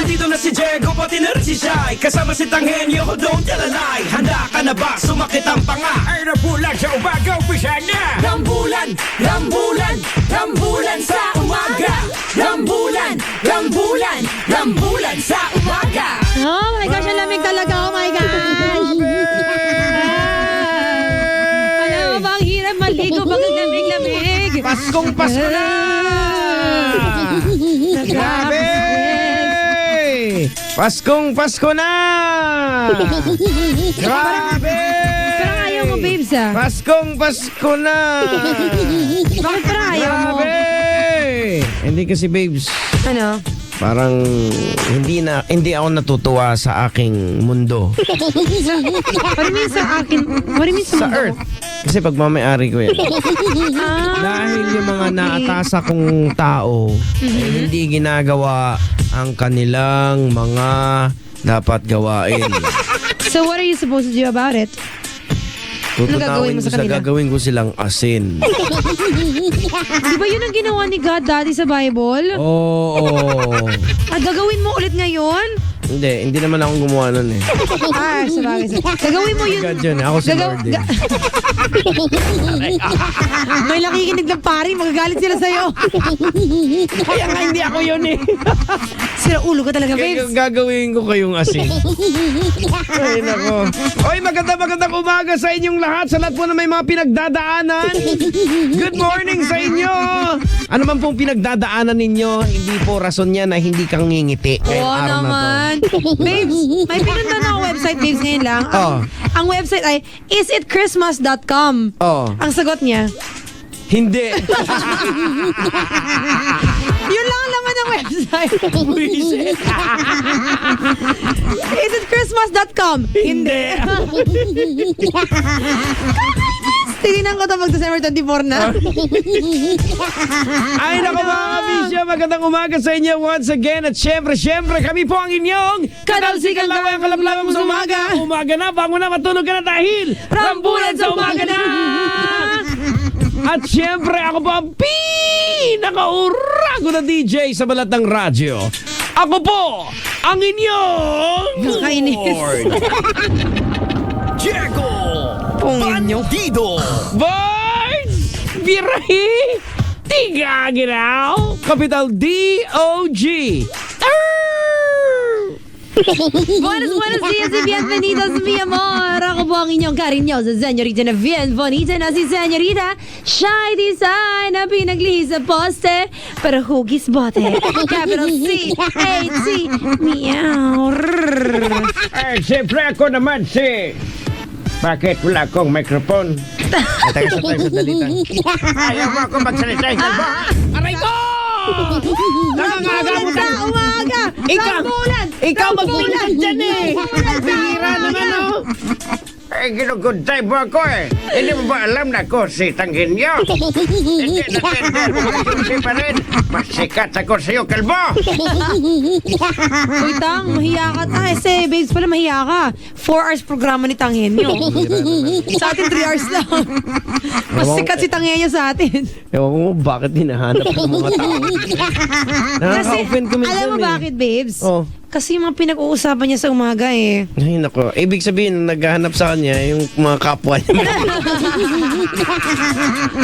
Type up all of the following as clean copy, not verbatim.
Nandito na si Diego, pati na rin si Shai. Kasama si Tanghenyo, don't tell a lie. Handa ka na ba? Sumakit ang panga. Ay nabulan sa umaga, umpisa na. Rambulan, rambulan, rambulan sa umaga. Rambulan, rambulan, rambulan sa umaga. Oh my gosh, ang lamig talaga. Oh my gosh. Alam mo ba, ang hirap maligo pag ang lamig-lamig. Paskong Pasko na! Grabe! Paskong Pasko na! Grabe! Parang ayaw mo, babes, ah. Paskong Pasko na! Bakit parang ayaw mo? Grabe! Hindi kasi, babes. Ano? Parang hindi ako natutuwa sa aking mundo. What do you mean sa akin? What do you mean sa Sa mundo? Earth. Kasi pagmamayari ko yan. Dahil yung mga naatasa kong tao ay hindi ginagawa ang kanilang mga dapat gawain. So what are you supposed to do about it? gagawin mo sa kanila? Gagawin ko silang asin. Di ba yun ang ginawa ni God dati sa Bible? Oo. At gagawin mo ulit ngayon? Hindi naman ako gumawa nun eh. Sabagay. Gagawin mo yun. God yun eh. Ako si Lord eh. May nakikinig ng pari, magagalit sila sa'yo. Kaya nga hindi ako yun eh. Sira ulo ka talaga, babes. Gagawin ko kayong asin. Ay nako. Oy, magandang umaga sa inyong lahat. Sa lahat po na may mga pinagdadaanan. Good morning sa inyo. Ano man pong pinagdadaanan ninyo, hindi po rason yan na hindi kang ngingiti. Oo naman. Babes, may pinunta na ako website, babes, ngayon lang. Oh. Ang website ay isitchristmas.com. Oh. Ang sagot niya, Hindi. yun lang ang laman ng website. isitchristmas.com. Hindi. Tingnan ko ito mag-December 24 na. Ay nako mga kabisyo, magandang umaga sa inyo once again. At syempre kami po ang inyong Katalsikan kalawang kalablaban mo sa umaga. Umaga na, bango na, matulog ka na dahil Rambulan sa umaga na! At syempre ako po ang pinaka-urago na DJ sa balat ng radyo. Ako po ang inyong Nakainis. Lord. Diego Pungin nyo. Bandido. Boys! Birahi! Tiga ginaw! Capital D-O-G! Buenos días y bienvenidos, mi amor. Ako po ang inyong karinyosa señorita na bien bonita na si señorita Shy Design na pinaglihis sa poste para hugis bote. Capital C-A-T Meow. Ay, siyempre ako naman si... Bakit wala akong microphone? Taga sa tayo sa dalita. Ayaw mo ako magsalita. Aray ko! Nangangaga mo tayo! Umaga! Ikaw magpinsan dyan eh! Bihira naman oh! Ay, ginuguntay mo ako eh. Hindi mo ba alam na ako si Tanghenyo? Hindi na tender. Hindi pa rin. Masikat ako sa'yo, kalbo! Uy, Tang, mahiya ka. Kasi, babes pala, mahiya ka. 4 hours programa ni Tanghenyo. Sa atin, 3 hours lang. Mas sikat si Tanghenyo sa atin. Ewan ko bakit hinahanap ng mga tao. Nakaka-offend kami alam mo dyan eh. bakit, babes? Oh. Kasi yung mga pinag-uusapan niya sa umaga eh. Ay nako, ibig sabihin naghahanap sa kanya yung mga kapwa niya.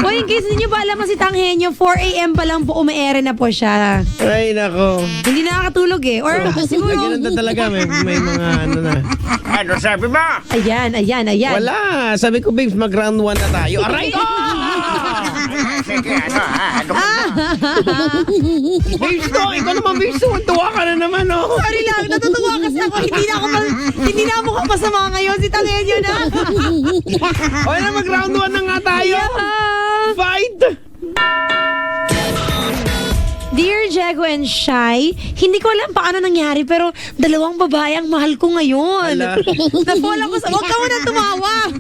Uy, in case ninyo ba alam mo si Tanghenyo, 4 a.m. pa lang po umaere na po siya. Ay nako. Hindi nakakatulog eh. Or siguro... Ganun na talaga, may mga ano na. Ano sabi mo? Ayan. Wala, sabi ko babes, mag round 1 na tayo. Aray ko! Sige, ano ha? Ano ka? Babes ko, ikaw naman babes, tuwa ka na naman oh. Sorry lang, natutuwa kasi ako. Hindi na ako masama ngayon. Si Tanghenyo na. Okay na, mag round 1 na nga tayo. Fight! Dear Diego and Shy, hindi ko alam paano nangyari pero dalawang babae ang mahal ko ngayon. Ala. Napol ako sa... Huwag ka muna tumawa!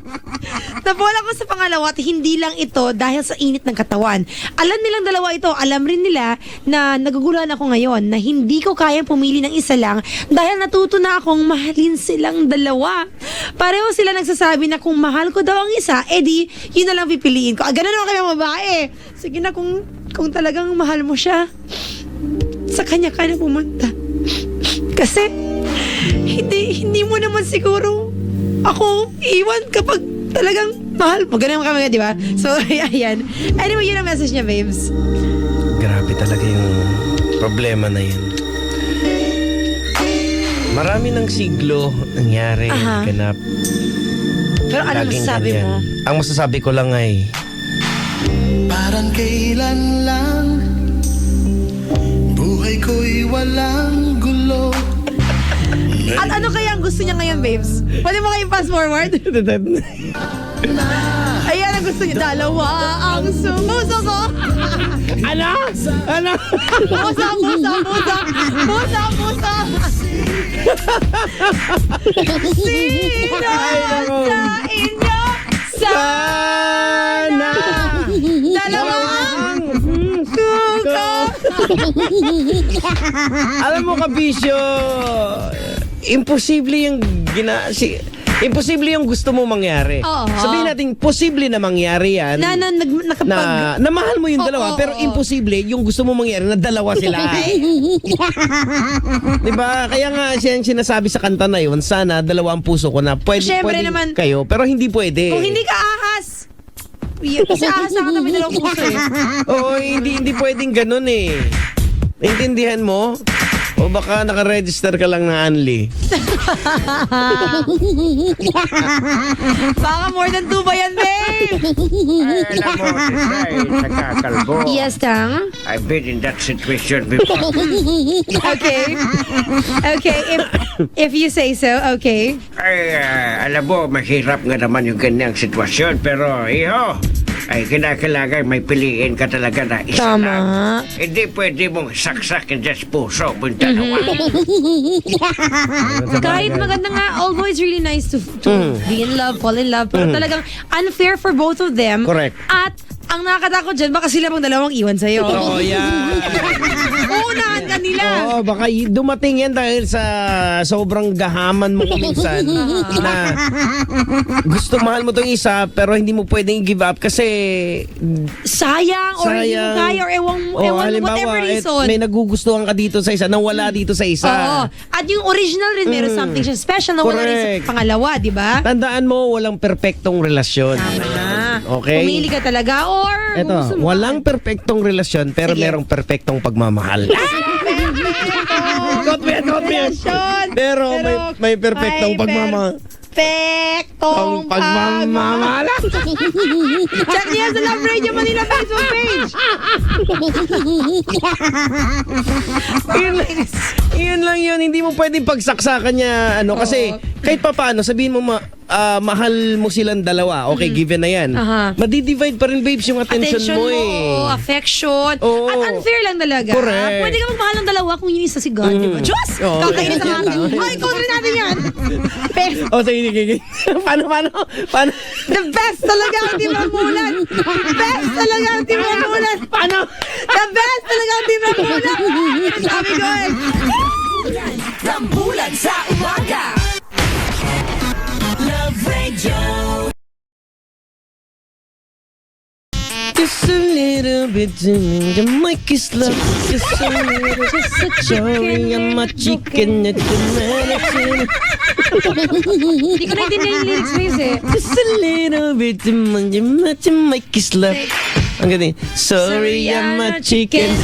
Napol ako sa pangalawa at hindi lang ito dahil sa init ng katawan. Alam nilang dalawa ito, alam rin nila na naguguluhan ako ngayon na hindi ko kayang pumili ng isa lang dahil natuto na akong mahalin silang dalawa. Pareho sila nagsasabi na kung mahal ko daw ang isa, edi yun na lang pipiliin ko. Ganun naman kayo babae. Sige na kung talagang mahal mo siya, sa kanya ka na pumunta. Kasi, hindi mo naman siguro ako iwan kapag talagang mahal mo. Ganun kami, di ba? So, ayan. Anyway, yun ang message niya, babes. Grabe talaga yung problema na yun. Marami ng siglo nangyari, Aha. ganap. Pero ano Laging masasabi ganyan. mo? Ang masasabi ko lang ay, Parang kailan lang buhay ko'y walang gulo. At ano kaya ang gusto niya ngayon, babes? Pwede mo kayong fast forward? Ayan ang gusto niya. Dalawa ang sumuso ko. ano? Ano? Pusa, pusa, pusa. Pusa, pusa. Sino nako. sa inyo? Sana! Dalawa ang suko. Alam mo, kabisyo, imposible yung imposible yung gusto mo mangyari. Oo. Sabihin natin, posible na mangyari yan. Na mahal mo yung Oo, dalawa, oo, pero oo. imposible yung gusto mo mangyari na dalawa sila. Diba? Kaya nga siya yung sinasabi sa kanta na yun, sana dalawa ang puso ko na Siyempre pwede naman, kayo, pero hindi pwede. Kung hindi ka ahas, kasi ahas na ka namin dalawang puso eh. Oo, hindi pwedeng ganun eh. Naintindihan mo? O baka nakaregister ka lang na Anli. Baka more than 2 ba yan, babe? Ay, alam mo, Tisay, nakakalbo. Yes, Tang. I've been in that situation before. Okay. Okay, if you say so, okay. Ay, alam mo, mahirap nga naman yung ganyang sitwasyon. Pero, iho, ay kinakailangan may piliin ka talaga na isa Tama. lang. Hindi pwede mong saksakin dyan sa puso mo yung dalawa. Kahit maganda nga, although it's really nice to be in love, fall in love, pero talagang unfair for both of them. Correct. At ang nakakatakot dyan, baka sila pang dalawang iwan sa'yo. Oo, yan. Uunahan ka nila. Oo, baka dumating yan dahil sa sobrang gahaman mo minsan na gusto mahal mo tong isa pero hindi mo pwedeng i-give up kasi Sayang, or hindi mo kaya, or ewan whatever reason. may nagugustuhan ka dito sa isa nang wala dito sa isa. Oo. At yung original rin, meron something siya special na wala rin Correct. sa pangalawa, di ba? Tandaan mo, walang perpektong relasyon. Tama na. Okay? Pumili ka talaga, or Eto, gusto mo. walang perpektong relasyon pero Sige. merong perpektong pagmamahal. Got me yan. Relasyon. Pero may perpektong pagmamahal. Perfectong Pagmamahal. Check niya sa Love Radio Manila Facebook page. Yun lang yun. Hindi mo pwedeng pagsaksakan niya. Kasi kahit pa paano, sabihin mo mahal mo silang dalawa. Okay, given na yan. Aha. Madi-divide pa rin, babes, yung attention mo eh. affection. Oo. At unfair lang talaga. Correct. Pwede ka magmahal ng dalawa kung yung isa si God, di ba? Diyos! Oo. Kakainis ang akin. Ay, ikaw rin natin yan. O, sige. Paano? The best talaga ang Team Ramulan. Best talaga ang Team Ramulan. Paano? The best talaga ang Team Ramulan. Sabi ko eh. Rambulan sa umaga. Love Radio. Just a little bit, the mic is love. Just a little, sorry, I'm a chicken at the mansion. Hindi ko naintindihan yung lyrics mo eh. Just a little bit, the mic is love. Ang galing. Sorry, I'm a chicken.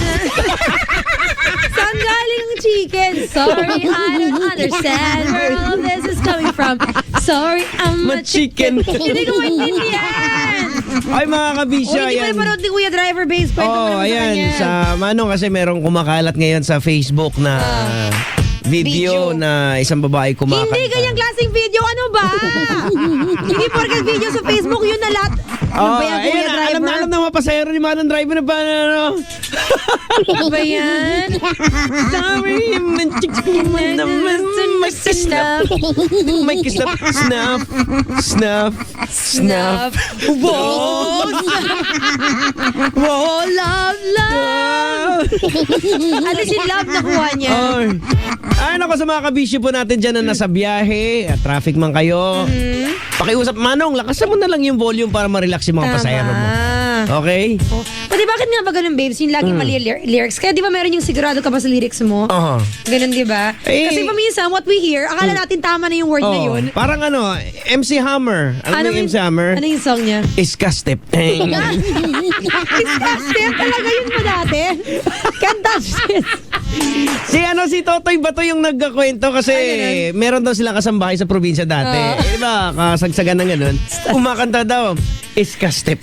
Saan galing ang chicken? Sorry, I don't understand where all of this is coming from. Sorry, I'm a chicken. Hindi ko maintindihan. Ay, mga kabisyo, Hindi ko ayan. napanood ni Kuya Driver Base. Kwento mo naman sa Ayan. kanya. Sa Manong kasi merong kumakalat ngayon sa Facebook na video na isang babae kumakanta. Hindi ganyang klaseng video. Ano ba? Hindi porkat video sa Facebook. Yun na lahat. Ano ba yan, Kuya ayan, Driver? alam na mga pasahero ni Manong Driver na ba, ano? Ano ba yan? Sorry, I'm a chicken. May kislap. May kislap. Snuff. Snuff. Snuff. Wow! Wow, love. At least yung love nakuha niya. Ay, nako sa mga kabisyo po natin dyan na nasa biyahe, at traffic man kayo. Pakiusap, Manong, lakasan mo na lang yung volume para ma-relax yung mga pasahero mo. Okay? Oh. Pati ba Bakit nga ba ganun, babes? Yung laging mali yung lyrics. Kaya di ba meron yung sigurado ka ba sa lyrics mo? Aha. Ganun, di ba? Kasi paminsan, what we hear, akala natin tama na yung word na yun. Parang MC Hammer. Ano yung MC Hammer? Ano yung song niya? Iska step. Disgusting talaga yun mo dati. Can't touch this. Si Totoy Bato yung nagkakwento kasi meron daw silang kasambahay sa probinsya dati. Diba, kasagsagan ng ganun. Kumakanta daw, Iska step.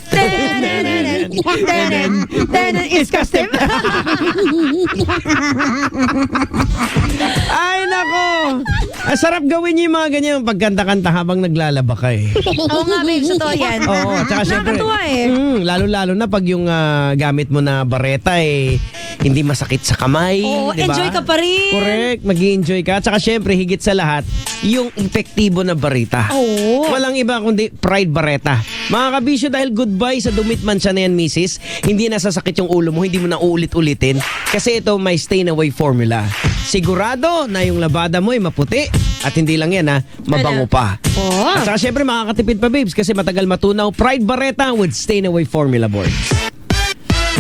Iska step. Ay, nako. Sarap gawin niyo yung mga ganyan pagkanta-kanta habang naglalaba ka eh. Oo nga, babe. Totoo yan. Oo, tsaka syempre. Nakakatuwa eh. Lalo-lalo na pag yung gamit mo na bareta hindi masakit sa kamay. Oo, diba? enjoy ka pa rin. Correct, mag-enjoy ka. Tsaka syempre, higit sa lahat, yung epektibo na bareta. Oo. Walang iba kundi Pride Bareta. Mga kabisyo, dahil goodbye sa dumit mancha na yan, misis, hindi nasasakit yung ulo mo, hindi mo na uulit-ulitin. Kasi ito may Stain Away formula. Sigurado na yung labada mo ay maputi. At hindi lang yan mabango pa. Oo. At saka syempre makakatipid pa, babes, kasi matagal matunaw. Pride Bareta with Stain Away formula board.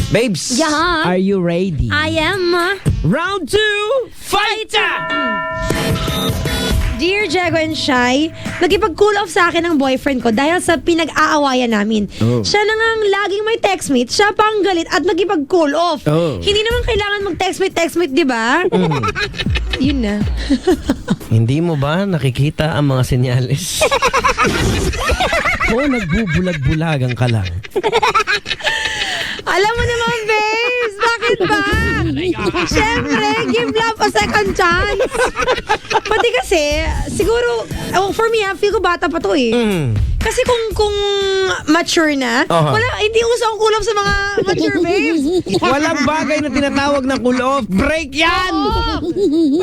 Babes, Yeah. are you ready? I am. Round 2, fighter! Dear Jago and Shai, nagipag-cool off sa akin ng boyfriend ko dahil sa pinag-aawayan namin. Oh. Siya na ngang laging may textmate, siya pang galit at nagipag-cool off. Oh. Hindi naman kailangan mag-textmate, di ba? Yun na. Hindi mo ba nakikita ang mga senyales? O nagbubulag-bulagan ka lang? Alam mo naman, babes, bakit ba? Siyempre, give love a second chance. Pati kasi, siguro, for me, feel ko bata pa to eh. Kasi kung mature na, hindi uso ang cool off sa mga mature babes. Walang bagay na tinatawag na cool off. Break yan!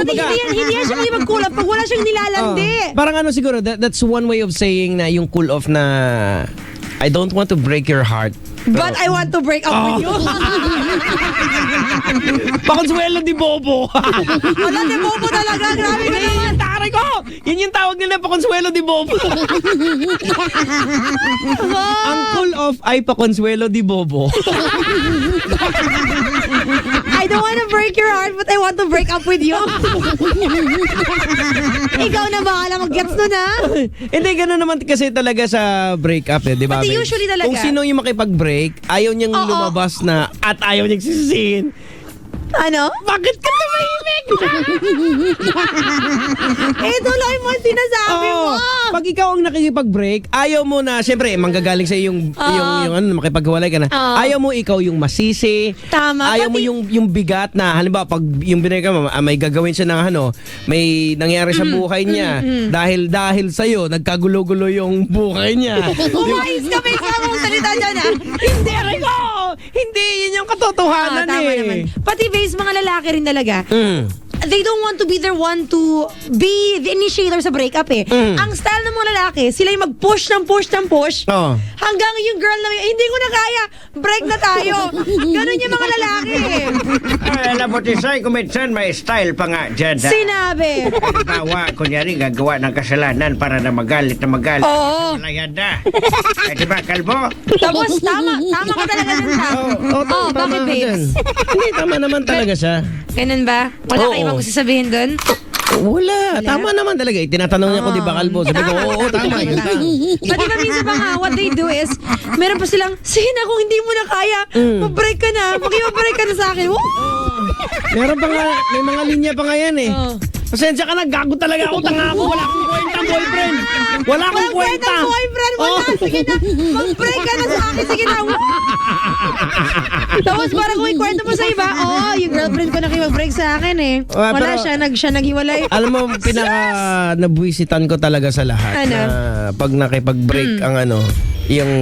Pati hindi yan siya mag-cool off pag wala siyang nilalandi. Parang siguro, that's one way of saying na yung cool off na I don't want to break your heart. But I want to break up with you. Pakonsuelo di Bobo. Wala, di bobo talaga. Grabe ka naman. Taray ko! Yun yung tawag nila, Pakonsuelo di Bobo. Ang cool off ay Pakonsuelo di Bobo. I don't want to break your heart, but I want to break up with you. Ikaw na bahala mag-gets nun, ha? Hindi, gano'n naman kasi talaga sa breakup di ba? Pati babe? usually talaga. Kung sino yung makipag-break, ayaw niyang lumabas na at ayaw niyang sisisihin. Ano? Bakit ka tumahimik? Ito lang yung mga sinasabi mo. Pag ikaw ang nakikipag-break, ayaw mo na, syempre, manggagaling sa yung makipaghiwalay ka na. Ayaw mo ikaw yung masisi. Tama. Ayaw mo yung bigat na, halimbawa, pag yung binigay ka, may gagawin siya ng may nangyari sa buhay niya. Dahil sa'yo, nagkagulo-gulo yung buhay niya. Umayos ka, may samang salita dyan, ha? Hindi, Rico! Hindi, yun yung katotohanan Tama naman. Pati babes, mga lalaki rin talaga. They don't want to be the one to be the initiator sa breakup eh. Ang style ng mga lalaki, sila yung mag-push ng push ng push. Hanggang yung girl na hindi ko na kaya, break na tayo. Ganun yung mga lalaki eh. Ay, alam mo, Tisay, kung minsan may style pa nga dyan. Sinabi. Halimbawa, kunyari, gagawa ng kasalanan para na magalit. Oo. Malayan na. Ay, di ba, kalbo? Tapos tama ka talaga dun ha. Bakit babes? Hindi, tama naman talaga siya. Ganun ba? Wala kayo ibang gusto sabihin dun? Wala. Tama naman talaga. Tinatanong niya ko, di ba, kalbo? Sabi ko, oo, tama. Yun. Pati ba minsan ba nga, what they do is, meron pa silang, sige na, kung hindi mo na kaya, mag-break ka na, mag-break ka na sa akin. Woo! Meron pa nga, may mga linya pa nga yan eh. Pasensya ka na, gago talaga ako, tanga ako. Wala akong kwentang boyfriend. Wala akong kwenta. Boyfriend, wala. Sige na, mag-break ka na sa akin. Sige na. Woo! Tapos parang kung ikwento mo sa iba, yung girlfriend ko nakipag-break sa akin eh. Wala pero, siya naghiwalay. Alam mo, pinaka nabuwisitan ko talaga sa lahat Ano? na pag nakipag-break ang yung,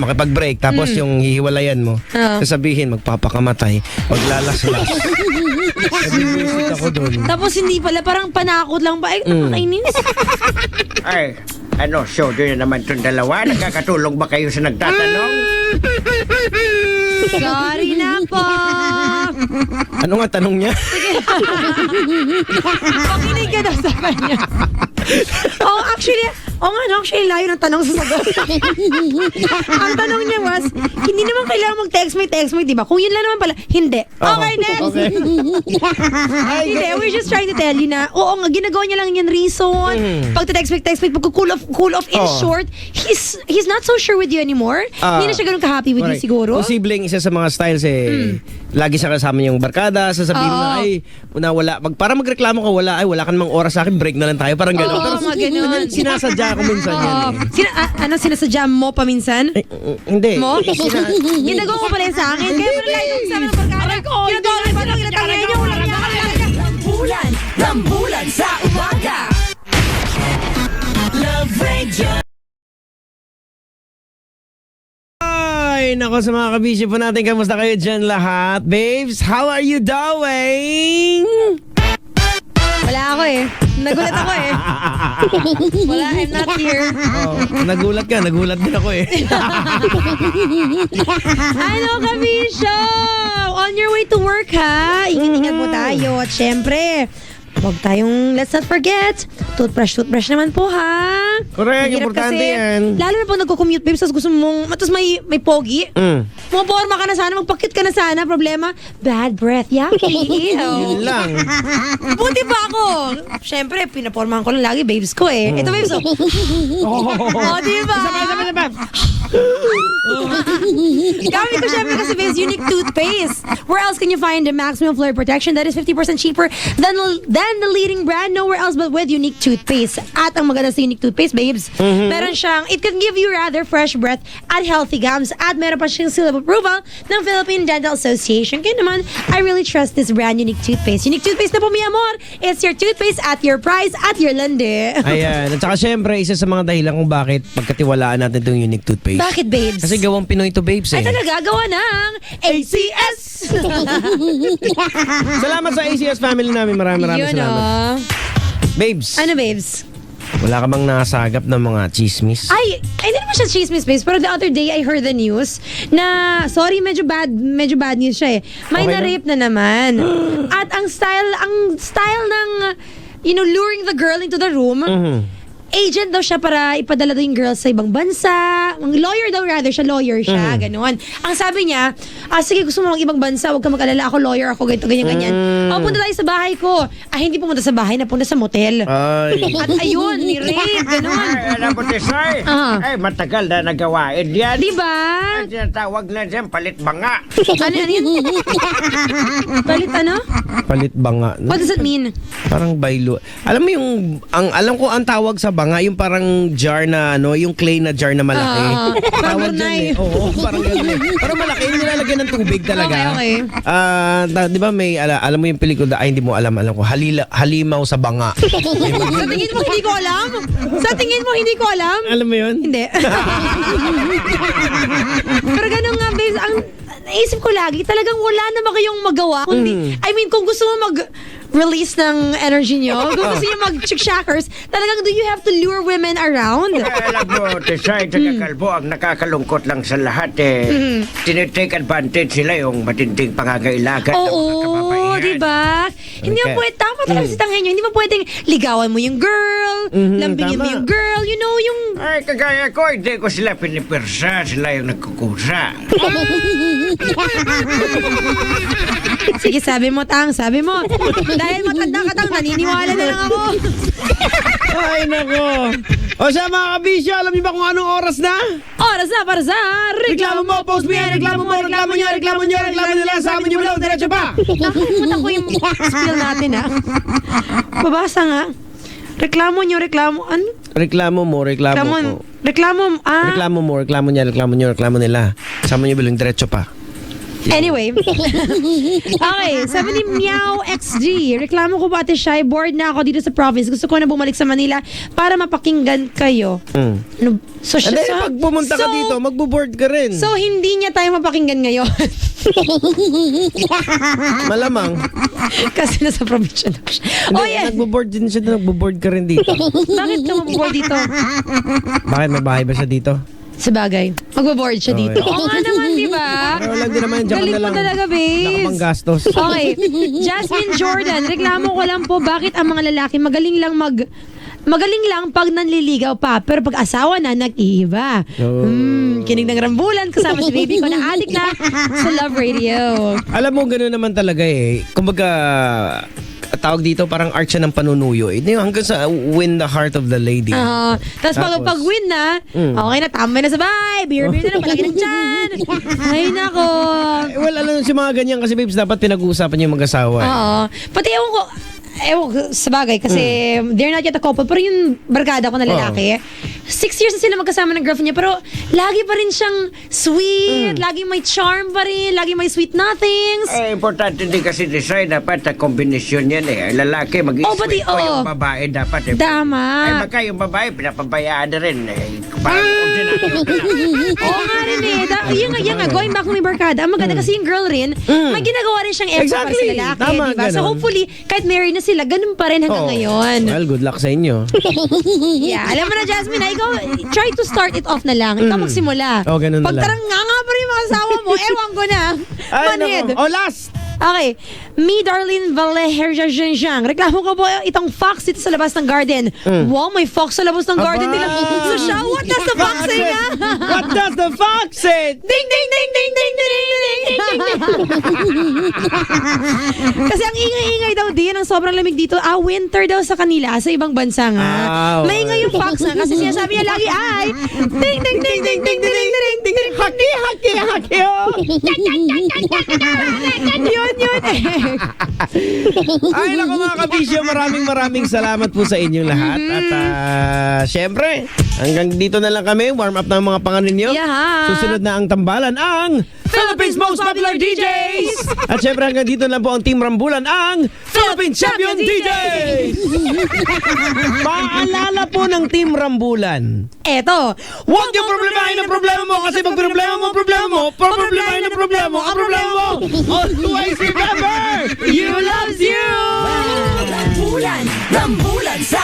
makipag-break, tapos yung hihiwalayan mo, sasabihin, magpapakamatay, maglalaslas. Nabuwisit ako doon. Tapos hindi pala, parang panakot lang ba? Ay, nakakainis. Ay, show nyo naman itong dalawa. Nagkakatulong ba kayo sa nagtatanong? Sorry na po. Ano nga tanong niya? Pakinig ka daw sa kanya. Actually, actually layo ng tanong sa sagot. Ang tanong niya was, hindi naman kailangan mag-text mo, di ba? Kung yun lang naman pala, hindi. Okay, next. Okay. Hindi, we're just trying to tell you na, oo nga, ginagawa niya lang yan reason. Pag text me, pag cool off, in short, he's not so sure with you anymore. Hindi na siya ganun ka-happy with you Correct. siguro. Posibleng isa sa mga styles lagi siya kasama yung barkada, sasabihin na, para magreklamo ka, wala ka namang oras sa akin, break na lang tayo, parang gano'n. Oo, mga ganun. Sinasadya ko minsan yan Sinasadya mo pa minsan? Hindi. Mo? Ginagawa ko pala yan sa akin. Kaya pala layo sa amin ng barkada. Ginagawa ko pala, ginatangyan niyo, wala niya. Rambulan sa umaga. Love Radio. Ay, nako sa mga kabisyo po natin, kamusta kayo dyan lahat? Babes, how are you doing? Wala ako eh. Nagulat ako eh. Wala, I'm not here. Nagulat din ako eh. Ano kami show? On your way to work ha? Ingat-ingat po tayo. At syempre, huwag tayong, let's not forget, toothbrush naman po ha. Correct, Mahirap importante kasi, yan. Lalo na pag nagko-commute babes, tapos gusto mong, tapos may pogi. Pumaporma ka na sana, magpakit ka na sana. Problema, bad breath. Yucky. Yun lang. Buti pa ako. Siyempre, pinapormahan ko lang lagi babes ko eh. Ito babes oh. Diba? Gamit ko syempre kasi babes, unique toothpaste. Where else can you find the maximum flare protection that is 50% cheaper than the leading brand? Nowhere else but with unique toothpaste. At ang maganda sa unique toothpaste, babes, meron siyang, it can give you rather fresh breath at healthy gums. At meron pa siyang seal of approval ng Philippine Dental Association. Kaya naman, I really trust this brand, unique toothpaste. Unique toothpaste na po, mi amor. It's your toothpaste at your price at your lande. Ayan. At saka syempre, isa sa mga dahilan kung bakit pagkatiwalaan natin itong unique toothpaste. Bakit, babes? Kasi gawang Pinoy to babes eh. Ay, talaga, gawa ng ACS! Salamat sa ACS family namin. Maraming Yun, salamat. Babes, Ano, babes? wala ka bang nasagap ng mga chismis? Ay, hindi naman siya chismis, babes. Pero the other day, I heard the news na, sorry, medyo bad news siya eh. May Okay na-rape na naman. At ang style ng, luring the girl into the room, agent daw siya para ipadala daw yung girl sa ibang bansa. Ang lawyer daw rather siya, gano'n. Ang sabi niya, sige gusto mo mag-ibang bansa, huwag ka mag-alala, ako lawyer, ako ganito, ganyan. Punta tayo sa bahay ko. Hindi pumunta sa bahay, napunta sa motel. Ay. At ayun, ni-rape, gano'n. Ay, alam mo, Tisay. Ay, matagal na nagawain yan. Diba? Ang tinatawag na dyan, palit banga. Ano yun? Palit ano? Palit banga. What does it mean? Parang baylo. Alam mo yung, alam ko ang tawag sa banga, yung parang jar na, yung clay na jar na malaki. Parang Tawag dyan Brunei. eh. Oo, parang gano'n eh. Parang malaki, yung nilalagyan ng tubig talaga. Okay. Di ba may, alam mo yung pelikula, hindi mo alam ko, halimaw sa banga. Sa tingin mo hindi ko alam? Sa tingin mo hindi ko alam? Alam mo yun? Hindi. Pero ganun nga, babes, ang naisip ko lagi, talagang wala naman kayong magawa. Kundi, I mean, kung gusto mo mag-release ng energy nyo, kung gusto nyo mag-chick-shackers, talagang do you have to lure women around? Alam mo, Tisay, taga Kalbo, ang nakakalungkot lang sa lahat eh. Tinitake advantage sila yung matinding pangangailangan ng mga Oo, kababaihan. diba? Hindi mo pwede, tama talaga si Tanghenyo, hindi mo pwedeng ligawan mo yung girl, lambingin mo tama. yung girl, yung... Ay, kagaya ko, hindi ko sila pinipirsa, sila yung nagkukusa. Sige, sabi mo, sabi mo. Dahil matanda ka, naniniwala na lang ako. Ay, nako. O siya mga kabisyo, alam niyo ba kung anong oras na? Oras na para sa Reklamo mo, post mo yan, reklamo mo, reklamo niya, reklamo niya, reklamo nila, sa amin yung below, diretso pa. Nakalimutan ko yung spiel natin, ha? Babasa nga. Reklamo nyo, ano? Reklamo mo, reklamo mo. Reklamo Reklamo mo, reklamo niya, reklamo niyo, reklamo nila. Sama niyo bilong diretso pa. Anyway. Okay, sabi ni Meow XG, reklamo ko ba Ate Shai, bored na ako dito sa province. Gusto ko na bumalik sa Manila para mapakinggan kayo. Ano, so, Hindi, pag pumunta ka dito, magbo-board ka rin. So, hindi niya tayo mapakinggan ngayon. Malamang. Kasi nasa probinsya na siya. Hindi, Oh, yeah. nagbo-board din siya, nagbo-board ka rin dito. Bakit ka mabuboard dito? Bakit, may bahay ba siya dito? Sa bagay. Magbo-board siya dito. yeah. Oo nga naman, di ba? Pero lang din naman, diyan ka Galing na mo lang. talaga, babes. Nakapang gastos. Okay. Jasmine Jordan, reklamo ko lang po bakit ang mga lalaki magaling lang magaling lang pag nanliligaw pa, pero pag asawa na, nag-iiba. Oh. Kinig ng rambulan, kasama si baby ko na adik na sa Love Radio. Alam mo, gano'n naman talaga eh. Kumbaga, tawag dito, parang art siya ng panunuyo. Eh. Hanggang sa win the heart of the lady. Tapos pag-win na, okay na, tambay na sa bahay, beer-beer na lang, palagi ng tiyan. Ay, nako. Well, alam mo, si mga ganyan kasi, babes, dapat pinag-uusapan niyo yung mag-asawa. Eh. Oo. Pati ewan ko sa bagay kasi they're not yet a couple, pero yung barkada ko na lalaki, 6 years na sila magkasama ng girlfriend niya, pero lagi pa rin siyang sweet, lagi may charm pa rin, lagi may sweet nothings. Importante din kasi design, dapat sa kombinasyon yan eh. Ang lalaki Oh, pati, mag-sweet yung babae dapat eh. Tama. Ay, baka yung babae, pinapabayaan na rin eh. Parang ordinaryo ka. Oo nga rin eh. Yan nga, going back to may barkada, ang maganda kasi yung girl rin, may ginagawa rin siyang extra para sa Exactly. lalaki, Tama, diba? So ganon. hopefully, kahit married na sila, ganun pa rin hanggang ngayon. Well, good luck sa inyo. Yeah, alam mo na, Jasmine, ikaw, try to start it off na lang. Ikaw magsimula. Oh, ganun na Pag lang. tarang nga pa rin yung mga asawa mo, ewan ko na. Ay, Manid. nako. Oh, last! Okay. Me, Darlene Valleherjang. Reklamo ko po itong fox dito sa labas ng garden. Wow, may fox sa labas ng garden Aba! nila. So siya, what does the fox say nga? What does the fox say? Ding, ding, ding, ding, ding, ding, ding, ding, ding, ding. Kasi ang ingay-ingay daw din, ang sobrang lamig dito. Winter daw sa kanila, sa ibang bansa nga. Maingay yung fox nga kasi sinasabi niya lagi ay ding, ding, ding, ding, ding, ding, ding, ding, ding, ding, Haki, haki, haki, oh! yun eh. Ay, naku mga kabisyo, maraming salamat po sa inyong lahat. At syempre, hanggang dito na lang kami. Warm up na ang mga pangalan ninyo. Yeah. Susunod na ang tambalan, ang Philippines Most Popular DJs! At syempre, hanggang dito lang po ang Team Rambulan, ang Philippine Champion DJs! Paalala po ng Team Rambulan. Eto. Huwag yung problemahin ang problema mo kasi pag problema mo, problemahin ang problema mo, ang problema mo. Always remember, you loves you! Rambulan sa